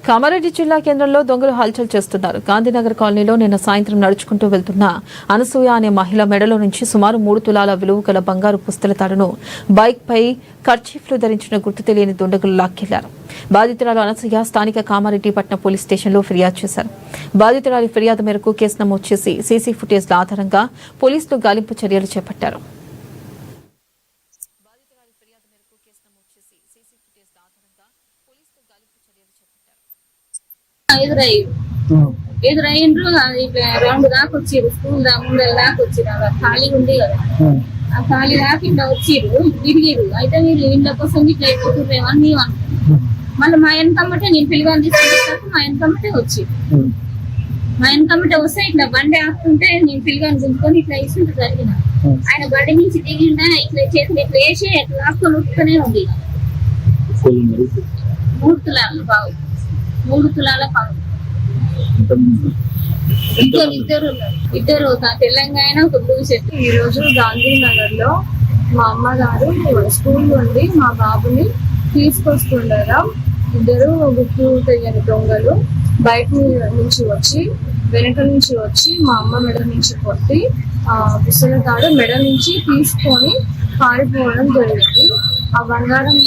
కామారెడ్డి జిల్లా కేంద్రంలో దొంగలు హల్చల్ చేస్తున్నారు. గాంధీనగర్ కాలనీలో నిన్న సాయంత్రం నడుచుకుంటూ వెళ్తున్న అనసూయ అనే మహిళ మెడలో నుంచి సుమారు 3 తులాల విలువ గల బంగారు పుస్తల తాడును బైక్ పై కర్చీఫ్లు ధరించిన గుర్తు తెలియని దుండగులు లాక్కెళ్లారు. బాధితురాలు అనసూయ స్థానిక కామారెడ్డి పట్నం పోలీస్ స్టేషన్లో ఫిర్యాదు చేశారు. బాధితురాలి ఫిర్యాదు మేరకు కేసు నమోదు చేసి సీసీ ఫుటేజ్ల ఆధారంగా పోలీసులు గాలింపు చర్యలు చేపట్టారు. ఎదురయ్యిండ్రు. రౌండ్ దాకా వచ్చిర్రు, స్కూల్ ముందర దాకా వచ్చిర్రు. ఖాళీ ఉంది కదా, ఆ ఖాళీ దాకా ఇట్లా వచ్చిర్రు, తిరిగిరు. అయితే వీళ్ళు ఇంట్లో కోసం ఇట్లా ఎక్కుతుర్రేమో అని మేము అనుకున్నాం. మళ్ళీ మా వెనకమ్మటే నేను పిల్లగాని తీసుకొచ్చేసరికి మా వెనకమ్మటే వచ్చిర్రు. మా వెనకమ్మటే వస్తే ఇట్లా బండి ఆపుతుంటే నేను పిల్లగాని గుంజుకొని ఇట్లా వేసి జరిగిన. ఆయన బండి నుంచి దిగిండా ఇట్లా చేతులు ఇట్లా వేసి ఇట్లా ఆపుకొని ఉట్టుకునే ఉంది. 3 తులాలు బాగు, 3 తులాల పావు. ఇద్దరు తెలంగాణ ఒక బ్లూ షర్ట్. ఈ రోజు గాంధీనగర్ లో మా అమ్మగారు స్కూల్ నుండి మా బాబుని తీసుకొస్తుండగా ఇద్దరు గుర్తు తెలియని దొంగలు బయట నుంచి వచ్చి వెనక నుంచి వచ్చి మా అమ్మ మెడ నుంచి కొట్టి పుస్తల తాడు మెడ నుంచి తీసుకొని పారిపోవడం జరిగింది. ఆ బంగారం